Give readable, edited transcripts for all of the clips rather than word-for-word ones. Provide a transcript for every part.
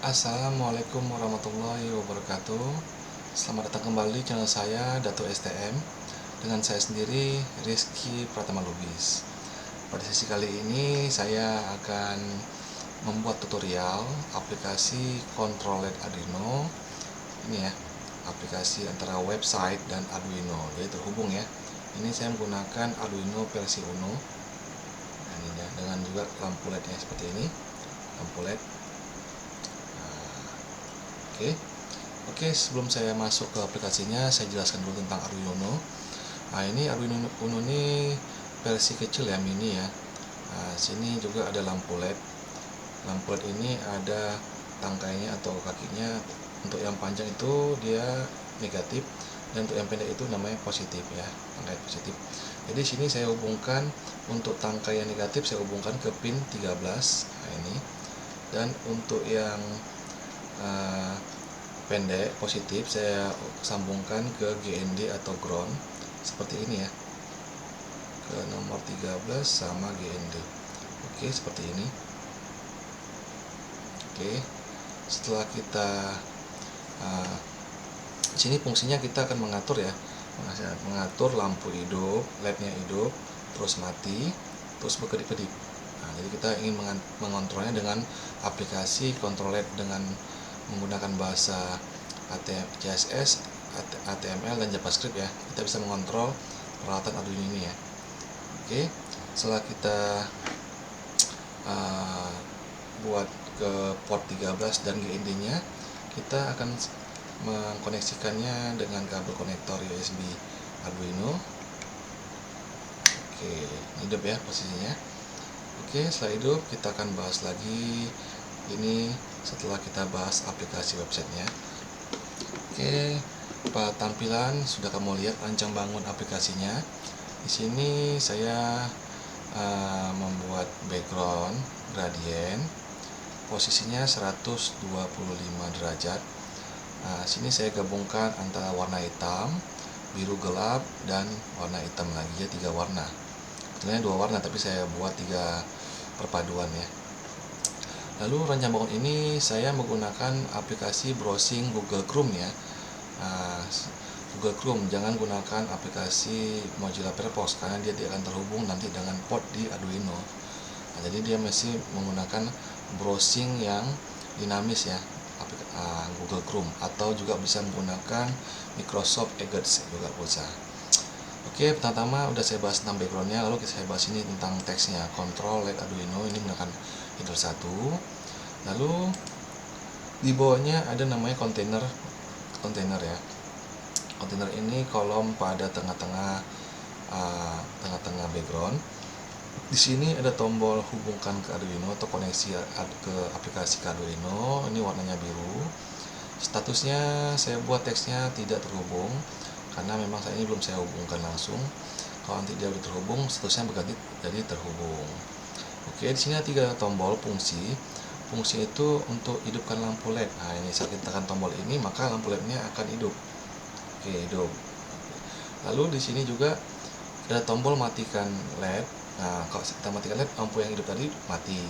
Assalamualaikum warahmatullahi wabarakatuh. Selamat datang kembali di channel saya, Dato STM. Dengan saya sendiri, Rizky Pratama Lubis. Pada sesi kali ini saya akan membuat tutorial aplikasi Control-LED Arduino. Ini ya, aplikasi antara website dan Arduino, jadi terhubung ya. Ini saya menggunakan Arduino versi Uno. Nah, ini ya, dengan juga lampu LED nya seperti ini, lampu LED. Oke, sebelum saya masuk ke aplikasinya, saya jelaskan dulu tentang Arduino Uno. Nah, ini Arduino Uno ini versi kecil ya, mini ya. Nah, sini juga ada lampu LED. Lampu LED ini ada tangkainya atau kakinya. Untuk yang panjang itu dia negatif, dan untuk yang pendek itu namanya positif ya, tangkai positif. Jadi sini saya hubungkan untuk tangkai yang negatif, saya hubungkan ke pin 13. Nah, ini. Dan untuk yang pendek positif saya sambungkan ke GND atau ground seperti ini ya, ke nomor 13 sama GND. Oke, seperti ini. Oke, setelah kita sini fungsinya kita akan mengatur ya, mengatur lampu hidup, LED-nya hidup, terus mati, terus berkedip-kedip. Nah, jadi kita ingin mengontrolnya dengan aplikasi Control LED dengan menggunakan bahasa CSS, HTML, dan JavaScript ya. Kita bisa mengontrol peralatan Arduino ini ya. Oke, setelah kita buat ke port 13 dan GND nya, kita akan mengkoneksikannya dengan kabel konektor USB Arduino. Oke, hidup ya posisinya. Oke, setelah hidup kita akan bahas lagi ini setelah kita bahas aplikasi websitenya. Oke, pada tampilan sudah kamu lihat rancang bangun aplikasinya. Di sini saya membuat background gradient, posisinya 125 derajat. Nah, sini saya gabungkan antara warna hitam, biru gelap, dan warna hitam lagi ya, 3 warna. Sebenarnya 2 warna, tapi saya buat 3 perpaduan ya. Lalu rancang bangun ini saya menggunakan aplikasi browsing Google Chrome ya. Google Chrome, jangan gunakan aplikasi Mozilla Firefox karena dia tidak akan terhubung nanti dengan port di Arduino. Nah, jadi dia masih menggunakan browsing yang dinamis ya, Google Chrome, atau juga bisa menggunakan Microsoft Edge juga bisa. Oke, pertama udah saya bahas tentang backgroundnya, lalu saya bahas ini tentang teksnya. Control-LED Arduino ini menggunakan header 1. Lalu di bawahnya ada namanya kontainer ya. Kontainer ini kolom pada tengah-tengah background. Di sini ada tombol hubungkan ke Arduino atau koneksi ke aplikasi ke Arduino. Ini warnanya biru. Statusnya saya buat teksnya tidak terhubung karena memang saya ini belum saya hubungkan langsung. Kalau nanti dia sudah terhubung, statusnya berganti jadi terhubung. Oke, di sini ada 3 tombol fungsi. Fungsi itu untuk hidupkan lampu LED. Nah, ini saat kita tekan tombol ini, maka lampu LED-nya akan hidup. Oke, hidup. Lalu di sini juga ada tombol matikan LED. Nah, kalau kita matikan LED, lampu yang hidup tadi mati.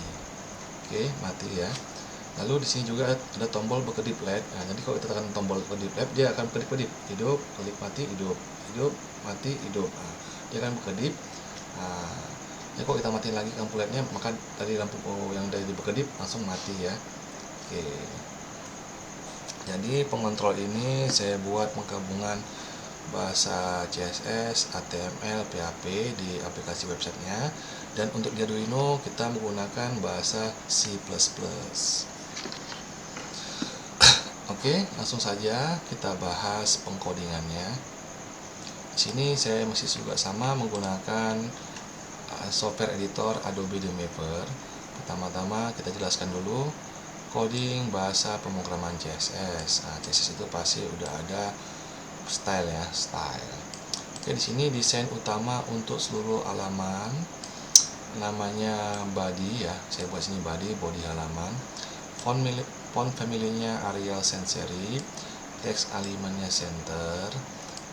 Oke, mati ya. Lalu di sini juga ada tombol berkedip LED. Nah, jadi kalau kita tekan tombol berkedip LED, dia akan berkedip-kedip, hidup, kedip, mati, hidup, hidup, mati, hidup. Nah, dia akan berkedip. Nah, ya kalau kita matiin lagi lampu LED-nya, maka dari lampu yang dari berkedip langsung mati ya. Oke. Jadi pengontrol ini saya buat penggabungan bahasa CSS, HTML, PHP di aplikasi websitenya. Dan untuk di Arduino kita menggunakan bahasa C++. Oke, langsung saja kita bahas pengkodingannya. Di sini saya masih juga sama menggunakan software editor Adobe Dreamweaver. Pertama-tama kita jelaskan dulu coding bahasa pemrograman CSS. Nah, CSS itu pasti udah ada style ya, style. Oke, di sini desain utama untuk seluruh halaman namanya body ya. Saya buat sini body halaman. Font family-nya Arial Sans Serif, teks alignment-nya center.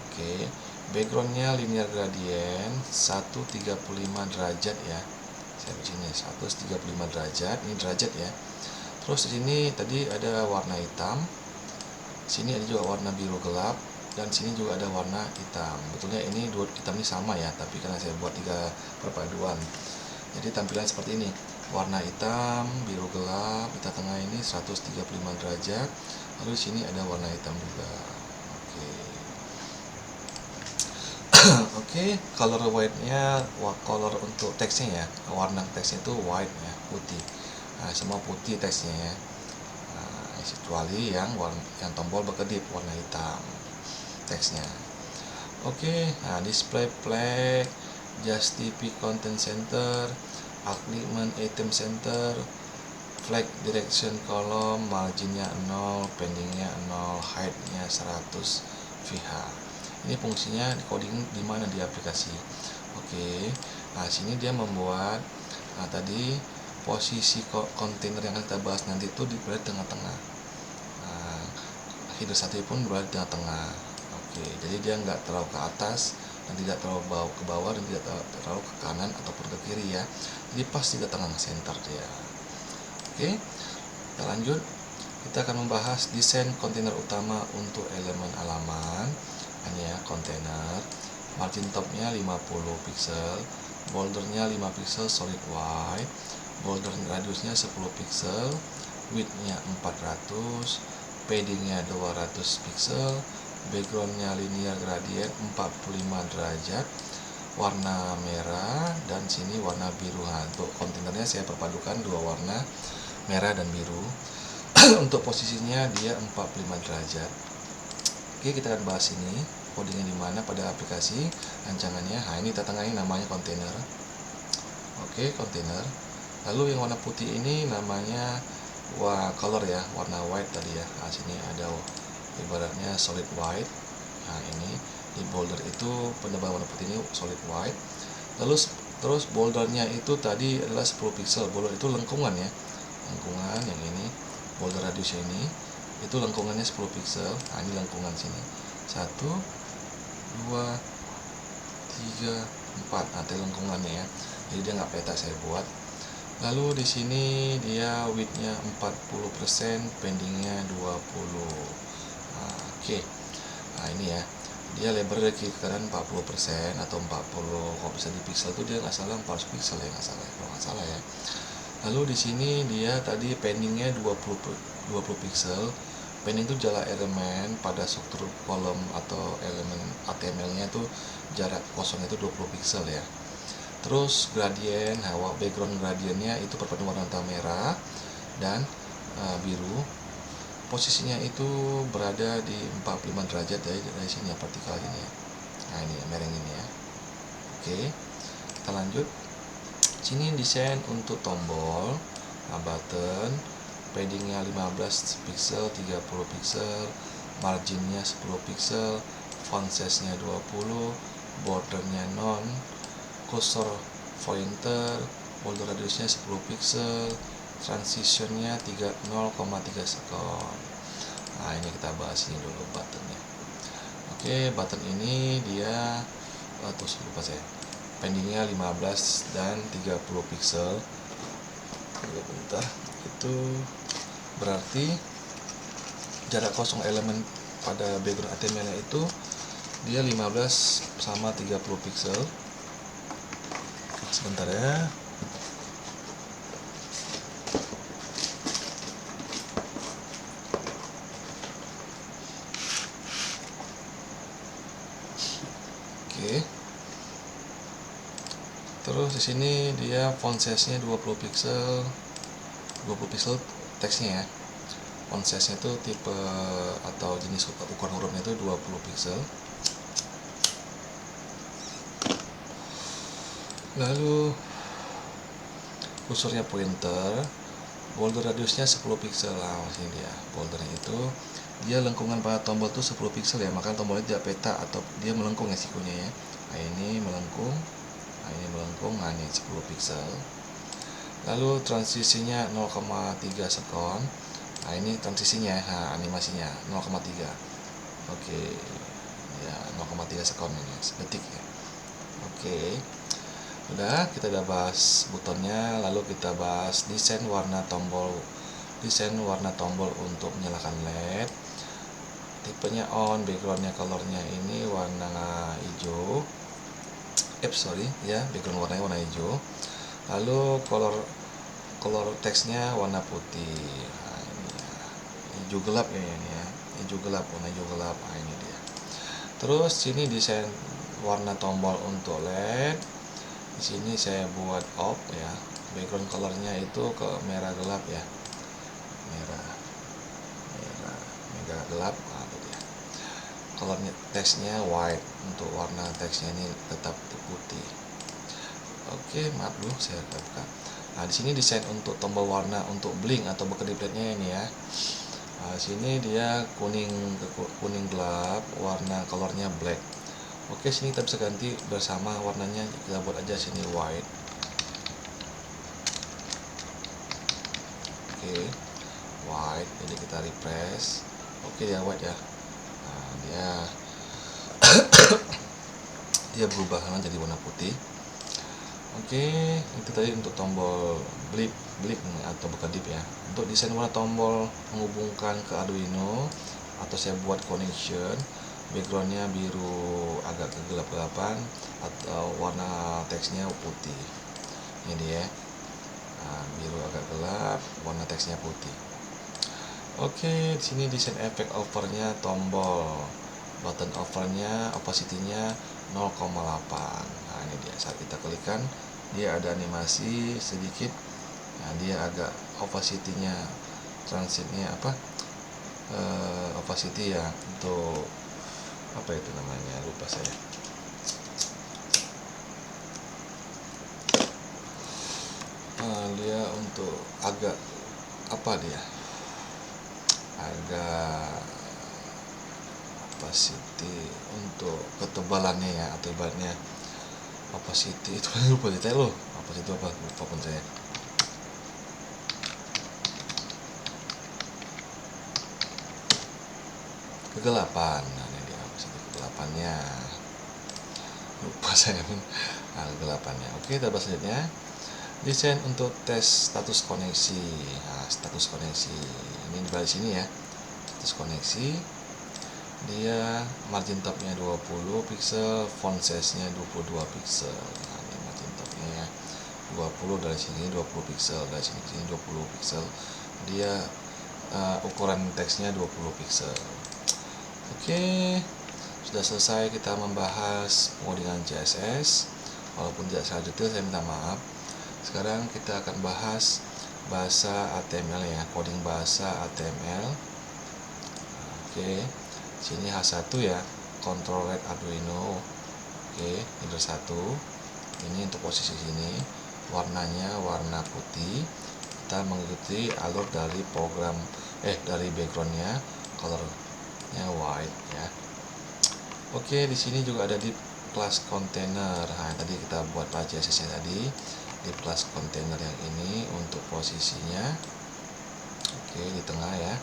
Oke, background-nya linear gradient 135 derajat ya. Saya di sini 135 derajat, ini derajat ya. Terus di sini tadi ada warna hitam, sini ada juga warna biru gelap, dan sini juga ada warna hitam. Betulnya ini dua hitam ini sama ya, tapi karena saya buat 3 perpaduan, jadi tampilan seperti ini. Warna hitam, biru gelap, di tengah ini 135 derajat. Lalu di sini ada warna hitam juga. Oke. Oke, color white-nya, color untuk teksnya ya, warna teksnya itu white ya, putih. Nah, semua putih teksnya ya. Nah, kecuali yang tombol berkedip warna hitam teksnya. Oke, nah display flag, justify content center, alignment item center, flag direction column, marginnya 0, pendingnya 0, height-nya 100 VH. Ini fungsinya di coding di mana di aplikasi. Oke, nah sini dia membuat tadi posisi kontainer yang kita bahas nanti itu berada di tengah-tengah. Nah, header 1 pun berada di tengah-tengah. Oke, jadi dia nggak terlalu ke atas dan tidak terlalu ke bawah dan tidak terlalu ke kanan ataupun ke kiri ya. Jadi pas di tengah center dia. Oke, kita lanjut. Kita akan membahas desain kontainer utama untuk elemen halaman. Ini ya, kontainer. Margin topnya 50 pixel, bordernya 5 pixel solid white, border radiusnya 10 pixel, widthnya 400, paddingnya 200 pixel, backgroundnya linear gradient 45 derajat, warna merah, dan sini warna biru. Untuk kontainernya saya perpadukan dua warna, merah dan biru. Untuk posisinya dia 45 derajat. Oke, kita akan bahas ini codingnya di mana pada aplikasi rancangannya. Nah, ini tengah ini namanya kontainer. Oke, kontainer. Lalu yang warna putih ini namanya color ya, warna white tadi ya. Nah, sini ada ibaratnya solid white. Nah, ini di boulder itu penebal warna putih ini solid white. Terus bouldernya itu tadi adalah 10 pixel. Boulder itu lengkungan ya, lengkungan yang ini. Boulder radius ini itu lengkungannya 10 pixel. Nah, ini lengkungan sini 1, 2, 3, 4. Nah, itu lengkungannya ya, jadi dia nggak peta saya buat. Lalu di sini dia widthnya 40%, pendingnya 20. Nah, oke. Nah, ini ya, dia lebar dari kiri ke kanan 40% atau 40. Kalau bisa di pixel itu dia nggak salah 400 pixel ya, kalau nggak salah ya. Lalu di sini dia tadi pendingnya 20 pixel. Pending itu jarak elemen pada struktur kolom atau elemen HTML-nya itu jarak kosong itu 20 pixel ya. Terus gradien, background gradiennya itu perpaduan warna merah dan biru. Posisinya itu berada di 45 derajat dari sini ya, partikel ini ya. Nah, ini ya, mereng ini ya. Oke, kita lanjut. Sini desain untuk tombol, button, paddingnya 15 pixel, 30 pixel, marginnya 10 pixel, font size-nya 20, bordernya non, cursor pointer, border radiusnya 10 pixel, transitionnya 0,3 sekon. Nah, ini kita bahas ini dulu buttonnya. Oke, button ini dia terus lupa saya, pendingnya 15 dan 30 pixel. Bentar, itu berarti jarak kosong elemen pada background HTML itu dia 15 sama 30 pixel. Sebentar ya. Oke. Terus di sini dia font size-nya 20 pixel. 20 pixel teksnya ya. Font size-nya itu tipe atau jenis ukuran hurufnya itu 20 pixel. Lalu kursornya pointer, border radiusnya 10 pixel. Nah, sini dia bordernya itu dia lengkungan pada tombol itu 10 pixel ya, maka tombolnya tidak peta atau dia melengkung ya sikunya ya. Nah, ini melengkung. Nah, ini melengkung. Nah, ini 10 pixel. Lalu transisinya 0,3 sekon. Nah, ini transisinya, nah, animasinya 0,3. Oke, ya 0,3 sekon ini, sedetik ya. Oke, udah, kita udah bahas butonnya. Lalu kita bahas desain warna tombol desain warna tombol untuk menyalakan LED, tipenya on, backgroundnya colornya ini warna hijau, background warnanya warna hijau, lalu color teksnya warna putih. Nah, ini ya, hijau gelap ya, ini ya, hijau gelap, warna hijau gelap. Nah, ini dia. Terus sini desain warna tombol untuk LED. Di sini saya buat off ya. Background colornya itu ke merah gelap ya. Merah gelap. Nah, itu dia. Colornya teksnya white, untuk warna teksnya ini tetap putih. Oke, maaf dulu saya buka. Nah, di sini desain untuk tombol warna untuk blink atau bekedip LED-nya ini ya. Nah, sini dia kuning gelap, warna colornya black. Oke, sini kita bisa ganti bersama warnanya, kita buat aja sini white. Oke, white, jadi kita refresh. Oke, dia white ya. Nah, dia berubah jadi warna putih. Oke, itu tadi untuk tombol blip atau bekedip ya. Untuk desain warna tombol menghubungkan ke Arduino atau saya buat connection, backgroundnya biru agak kegelap-gelapan atau warna teksnya putih. Ini dia. Nah, biru agak gelap, warna teksnya putih. Oke, di sini desain efek overnya tombol. Button overnya, opacity-nya 0,8. Nah, ini dia. Saat kita klikkan, dia ada animasi sedikit. Nah, dia agak opacity-nya, transitnya opacity ya, untuk apa itu namanya, lupa saya. Dia untuk agak opacity untuk ketebalannya ya, atau ibaratnya opacity itu lupa detail loh, opacity itu apa, lupa pun saya. Kegelapan. Nah, ini dia opacity kegelapannya, lupa saya pun. Nah, kegelapannya. Oke, kita bahas selanjutnya. Desain untuk tes status koneksi. Nah, status koneksi ini di bawah sini ya. Status koneksi, dia margin topnya 20 pixel, font size nya 22 pixel. Nah, ini margin topnya ya, 20 dari sini, 20 pixel dari sini, 20 pixel. Dia ukuran teksnya 20 pixel. Oke, sudah selesai kita membahas pengodingan CSS. Walaupun tidak secara detail, saya minta maaf. Sekarang kita akan bahas bahasa HTML ya, coding bahasa HTML. Oke, sini H1 ya, control red Arduino. Oke, header 1. Ini untuk posisi sini, warnanya warna putih. Kita mengikuti alur dari program dari backgroundnya, colornya white ya. Oke, di sini juga ada di class container. Nah, tadi kita buat CSS tadi di class container yang ini untuk posisinya. Oke, di tengah ya.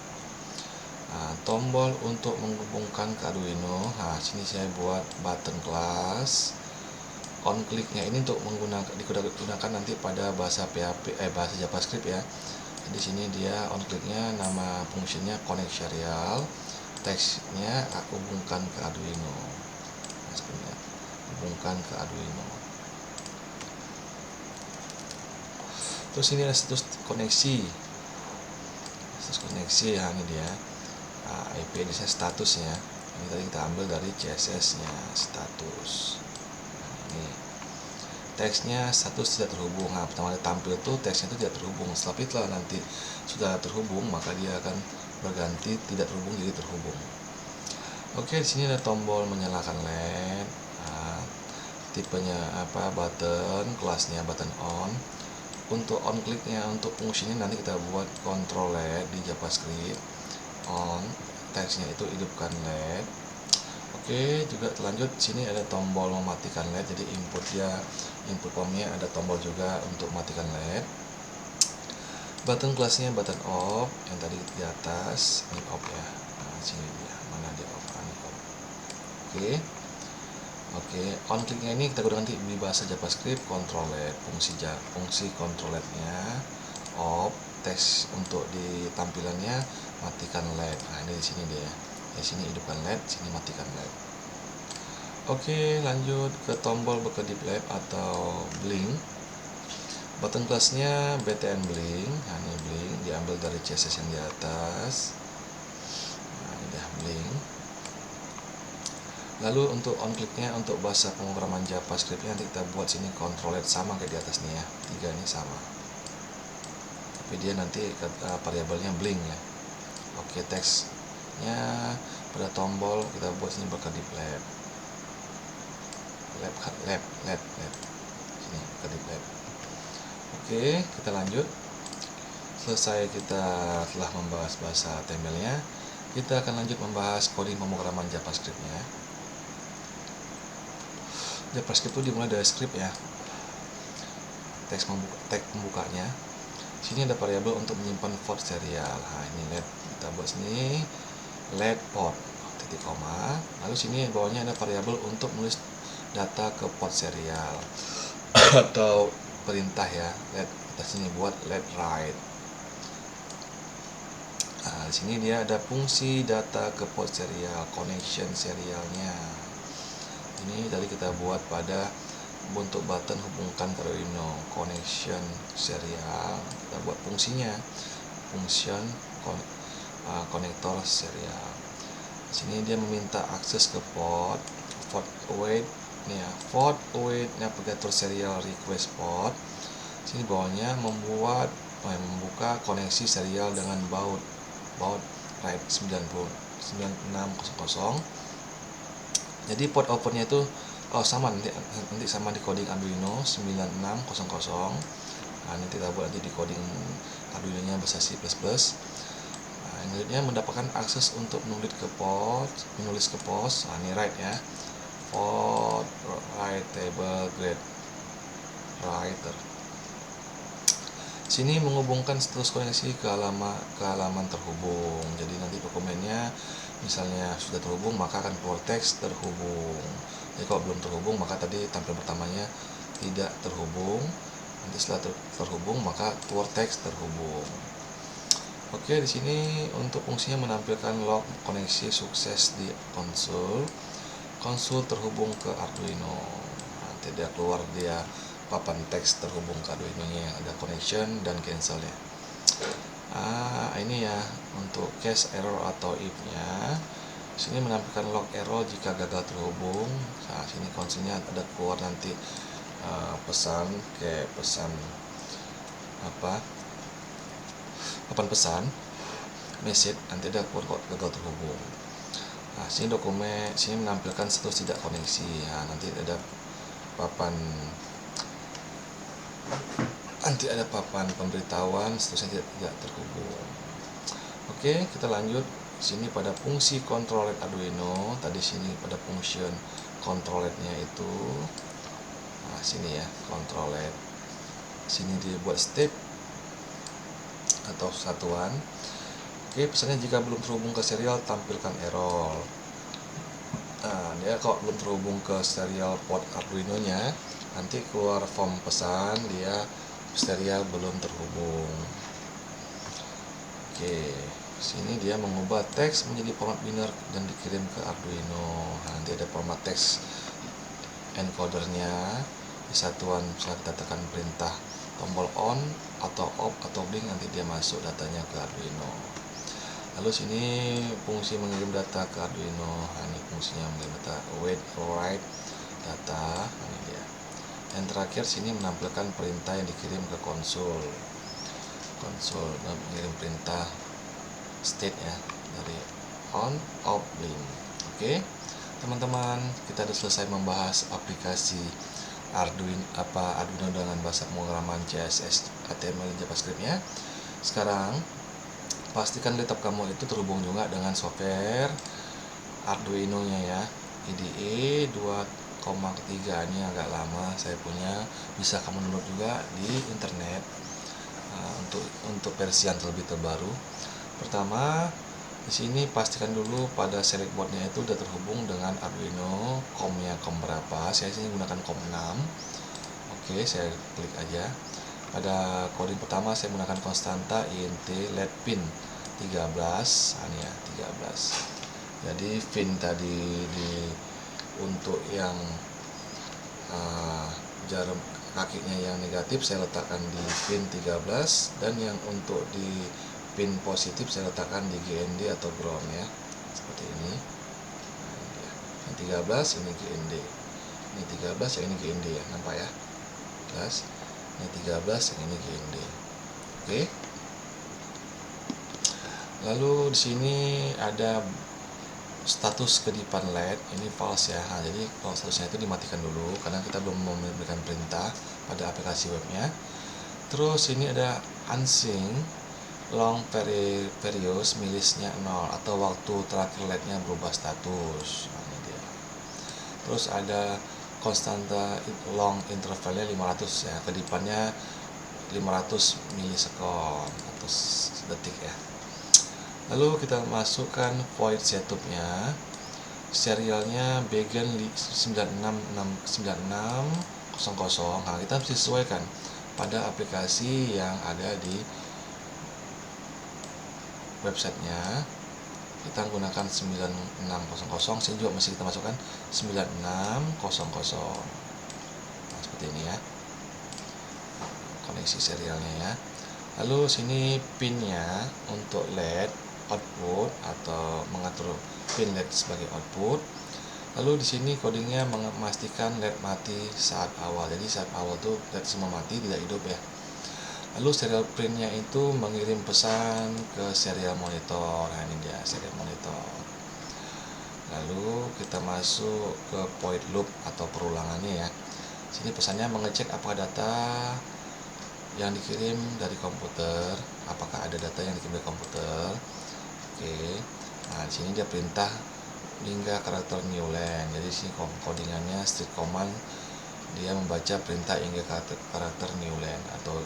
Nah, tombol untuk menghubungkan ke Arduino. Nah, sini saya buat button class. On click-nya ini untuk digunakan nanti pada bahasa PHP bahasa JavaScript ya. Di sini dia on click-nya, nama fungsinya connect serial, teksnya hubungkan ke Arduino. Nah, hubungkan ke Arduino. Terus ini ada status koneksi. Status koneksi ya, ini dia. IP ini statusnya. Ini tadi kita ambil dari CSS-nya, status. Nah, ini teksnya status tidak terhubung. Nah, pertama kali tampil itu teksnya itu tidak terhubung. Setelah nanti sudah terhubung, maka dia akan berganti tidak terhubung jadi terhubung. Oke, di sini ada tombol menyalakan LED. Nah, tipenya button, kelasnya button on. Untuk on clicknya, untuk fungsinya nanti kita buat control LED di JavaScript. On, teksnya itu hidupkan LED. Oke, juga lanjut sini ada tombol mematikan LED, jadi input formnya ada tombol juga untuk matikan LED. Button kelasnya button off, yang tadi di atas ini off ya. Nah, sini dia, mana dia off, ini off. Oke, on clicknya ini kita gunakan di bahasa JavaScript control LED, fungsi control LED-nya off. teks untuk di tampilannya matikan LED. Nah, ini di sini dia. Di sini hidupkan LED, sini matikan LED. Oke, lanjut ke tombol berkedip LED atau blink. Button kelasnya BTN blink. Nah, ini blink diambil dari CSS yang di atas. Nah, ini dah blink. Lalu untuk on clicknya, untuk bahasa pemrograman JavaScriptnya nanti kita buat sini Ctrl LED sama kayak di atas nih ya, 3 ini sama. Tapi dia nanti variabelnya blink ya. Oke, teksnya pada tombol kita buat sini berkedip LED. LED. Sini kedip LED. Oke, kita lanjut. Selesai kita telah membahas bahasa HTML-nya, kita akan lanjut membahas coding pemrograman JavaScript-nya. JavaScript itu dimulai dari script ya. Teks pembukanya. Sini ada variabel untuk menyimpan port serial. Nah, ini LED. Kita buat sini LED port titik koma. Lalu sini bawahnya ada variabel untuk menulis data ke port serial atau perintah ya. LED kita sini buat LED write. Nah, di sini dia ada fungsi data ke port serial, connection serialnya. Ini tadi kita buat pada bentuk button hubungkan ke Arduino, connection serial. Kita buat fungsinya, function konektor serial. Sini dia meminta akses ke port await nih ya, port await navigator serial request port. Sini bawahnya membuka koneksi serial dengan baud write 9600. Jadi port opennya itu sama nanti sama di coding Arduino 9600. Nah, nanti kita buat nanti di coding Arduino-nya bahasa C++. Nah, selanjutnya mendapatkan akses untuk menulis ke port. Nah, ini write ya. Port write table grade writer. Sini menghubungkan status koneksi ke halaman terhubung. Jadi nanti dokumennya misalnya sudah terhubung maka akan keluar teks terhubung. Jadi kalau belum terhubung maka tadi tampilan pertamanya tidak terhubung. Nanti setelah terhubung maka keluar teks terhubung. Oke, di sini untuk fungsinya menampilkan log koneksi sukses di konsol terhubung ke Arduino. Nanti dia keluar dia papan teks terhubung ke Arduino-nya yang ada connection dan cancel-nya. Ini ya untuk case error atau if-nya. Sini menampilkan log error jika gagal terhubung. Nah, sini konsolnya ada keluar nanti pesan kayak pesan papan pesan message, nanti ada keluar gagal terhubung. Nah, sini dokumen sini menampilkan status tidak koneksi. Nah, nanti ada papan pemberitahuan statusnya tidak terhubung. Oke, kita lanjut. Sini pada fungsi control LED Arduino, tadi sini pada function control LED-nya itu. Nah, sini ya, control LED. Sini dibuat step atau satuan. Oke, pesannya jika belum terhubung ke serial tampilkan error. Nah, dia kalau belum terhubung ke serial port Arduino-nya, nanti keluar form pesan dia serial belum terhubung. Oke, sini dia mengubah teks menjadi format biner dan dikirim ke Arduino. Nah, nanti ada format teks encodernya di satuan, misalnya kita tekan perintah tombol on atau off atau blink, nanti dia masuk datanya ke Arduino. Lalu sini fungsi mengirim data ke Arduino. Nah, ini fungsinya mengirim data await write data. Nah, ini dia. Dan terakhir sini menampilkan perintah yang dikirim ke konsol dan mengirim perintah state ya, dari on off blink. Oke, teman-teman, kita sudah selesai membahas aplikasi Arduino dengan bahasa pemrograman CSS, HTML, dan JavaScript-nya. Sekarang pastikan laptop kamu itu terhubung juga dengan software Arduino-nya ya. IDE 2.3 ini agak lama saya punya, bisa kamu download juga di internet. Untuk versi yang lebih terbaru, pertama di sini pastikan dulu pada select boardnya itu sudah terhubung dengan Arduino. COM-nya COM berapa? Saya sini gunakan COM 6. Oke, saya klik aja. Pada coding pertama saya menggunakan konstanta int LED pin 13, ini ya 13. Jadi pin tadi untuk yang jarum kakinya yang negatif saya letakkan di pin 13, dan yang untuk di pin positif saya letakkan di GND atau ground ya, seperti ini. Yang 13 ini GND, ini 13 yang ini GND ya, nampak ya, jelas. Ini 13 yang ini GND. Oke. Lalu di sini ada status kedipan LED, ini false ya. Nah, jadi kalau statusnya itu dimatikan dulu karena kita belum memberikan perintah pada aplikasi webnya. Terus ini ada unsync long periods milisnya 0 atau waktu terakhir LED-nya berubah status. Nah, ini dia. Terus ada konstanta long intervalnya 500 ya, kedipannya 500 milisekon atau detik ya. Lalu kita masukkan void setupnya, serialnya begin 9600. Nah, kita harus disesuaikan pada aplikasi yang ada di websitenya. Kita menggunakan 9600, sini juga masih kita masukkan 9600. Nah, seperti ini ya koneksi serialnya ya. Lalu sini pinnya untuk LED output atau mengatur pin LED sebagai output. Lalu di sini codingnya memastikan LED mati saat awal. Jadi saat awal tuh LED semua mati, tidak hidup ya. Lalu serial printnya itu mengirim pesan ke serial monitor. Nah, ini dia serial monitor. Lalu kita masuk ke void loop atau perulangannya ya. Sini pesannya mengecek apakah data yang dikirim dari komputer, apakah ada data yang dikirim dari komputer. Oke. Nah, di sini dia perintah hingga karakter new line. Jadi di sini codingannya strict command, dia membaca perintah hingga karakter new line atau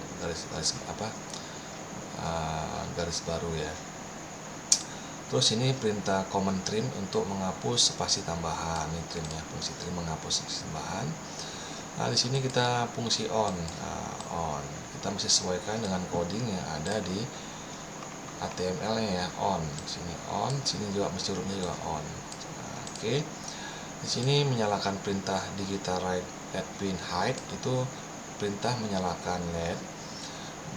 garis baru ya. Terus ini perintah command trim untuk menghapus spasi tambahan. Ini trimnya, fungsi trim menghapus spasi tambahan. Nah, di sini kita fungsi on. On. Kita mesti sesuaikan dengan coding yang ada di HTML-nya ya, on. Sini on, sini juga mesti hurufnya juga on. Nah, oke. Di sini menyalakan perintah digital write LED pin hide, itu perintah menyalakan LED.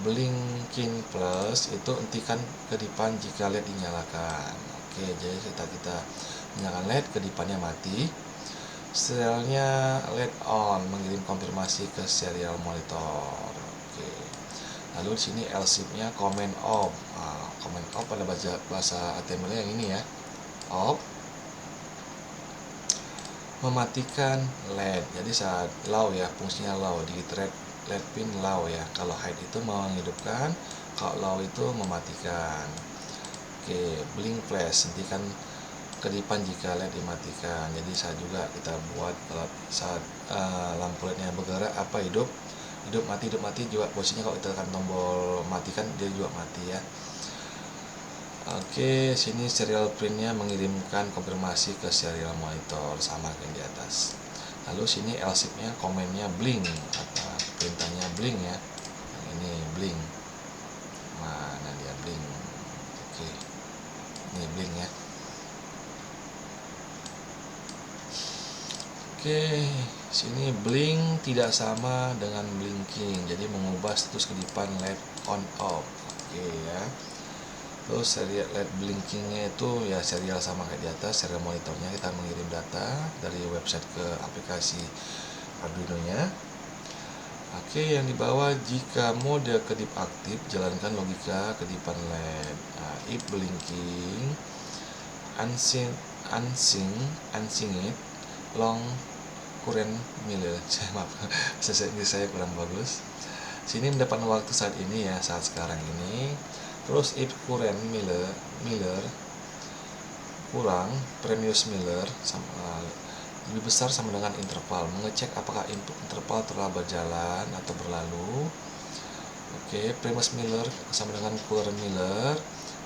Blinking plus itu hentikan kedipan jika LED dinyalakan. Oke, jadi kita menyalakan LED, kedipannya mati. Serialnya LED on, mengirim konfirmasi ke serial monitor. Oke. Lalu di sini else-nya command off. Nah, command off pada bahasa HTML yang ini ya. Off mematikan LED. Jadi saat low ya, fungsinya low di thread LED pin low ya. Kalau hide itu menghidupkan, kalau low itu mematikan. Oke, blink flash, hentikan kedipan jika LED dimatikan. Jadi saat juga kita buat saat lampu LED-nya bergerak apa hidup mati juga posisinya. Kalau kita tekan tombol matikan dia juga mati ya. Oke, sini serial printnya mengirimkan konfirmasi ke serial monitor sama kayak di atas. Lalu sini else-nya komennya blink atau perintahnya blink ya. Ini blink. Mana dia blink? Oke, ini blink ya. Oke, sini blink tidak sama dengan blinking, jadi mengubah status kedipan LED on off. Oke ya. Terus serial LED blinkingnya itu ya serial sama kayak di atas, serial monitornya kita mengirim data dari website ke aplikasi Arduino-nya. Oke, yang di bawah jika mode kedip aktif jalankan logika kedipan LED. Nah, if blinking unsync it long current miller. Maaf, saya kurang bagus. Sini mendapat waktu saat ini ya, saat sekarang ini. Terus if current miller kurang previous miller lebih besar sama dengan interval, mengecek apakah input interval telah berjalan atau berlalu. Oke, previous miller sama dengan current miller.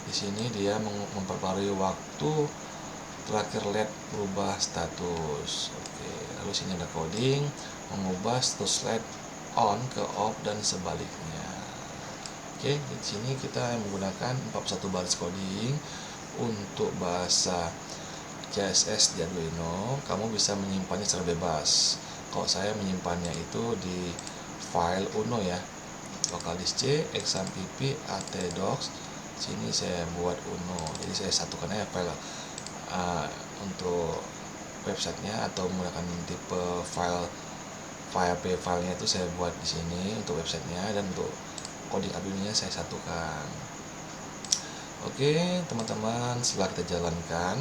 Di sini dia memperbarui waktu terakhir LED berubah status. Oke, lalu sini ada coding mengubah status LED on ke off dan sebaliknya. Oke, di sini kita menggunakan 41 baris coding. Untuk bahasa CSS di Arduino, kamu bisa menyimpannya secara bebas. Kalau saya menyimpannya itu di file Uno ya, lokalis C, exampp, atdocs. Sini saya buat Uno, jadi saya satukan aja file untuk websitenya, atau menggunakan tipe filenya itu saya buat di sini untuk websitenya, dan untuk coding Arduino-nya saya satukan. Oke teman-teman, setelah kita jalankan,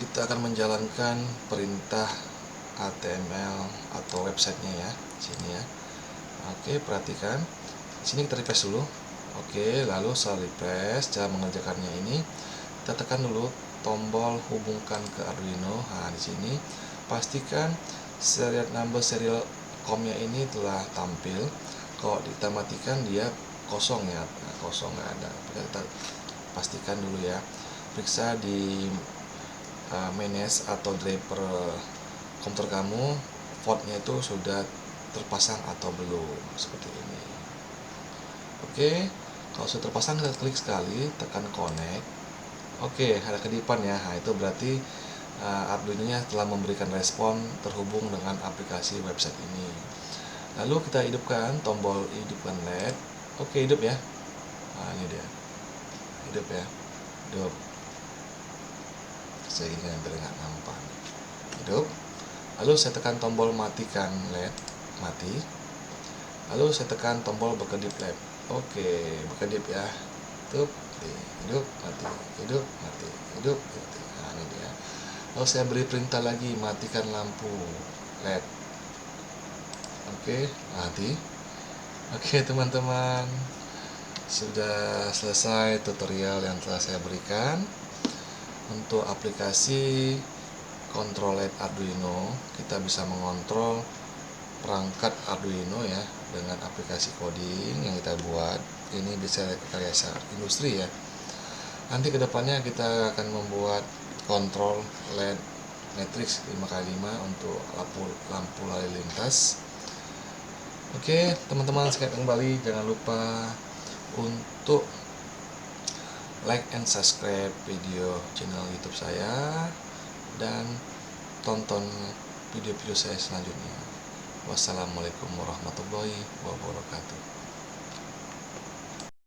kita akan menjalankan perintah HTML atau websitenya ya, sini ya. Oke, perhatikan di sini kita refresh dulu. Oke, lalu setelah refresh, cara mengerjakannya ini kita tekan dulu tombol hubungkan ke Arduino. Nah, di sini pastikan serial number serial COM-nya ini telah tampil. Kalau kita matikan dia kosong ya, kosong nggak ada. Kita pastikan dulu ya, periksa di manage atau driver komputer kamu, portnya itu sudah terpasang atau belum, seperti ini. Oke, kalau sudah terpasang kita klik sekali, tekan connect. Oke, ada kedipan ya. Nah, itu berarti Arduino-nya telah memberikan respon terhubung dengan aplikasi website ini. Lalu kita hidupkan tombol hidupkan LED. Oke, hidup ya. Nah, ini dia. Hidup ya. Hidup. Saya ingin biar nggak nampak. Hidup. Lalu saya tekan tombol matikan LED, mati. Lalu saya tekan tombol berkedip LED. Oke, berkedip ya. Hidup, mati, hidup, mati, hidup, mati. Nah, ini dia. Lalu saya beri perintah lagi, matikan lampu LED. Oke, mati. Oke teman-teman, sudah selesai tutorial yang telah saya berikan untuk aplikasi Control LED Arduino. Kita bisa mengontrol perangkat Arduino ya dengan aplikasi coding yang kita buat. Ini bisa rekayasa industri ya. Nanti kedepannya kita akan membuat kontrol LED matrix 5x5 untuk lampu lalu lintas. Oke teman-teman, sekali kembali jangan lupa untuk like and subscribe video channel YouTube saya, dan tonton video-video saya selanjutnya. Wassalamualaikum warahmatullahi wabarakatuh.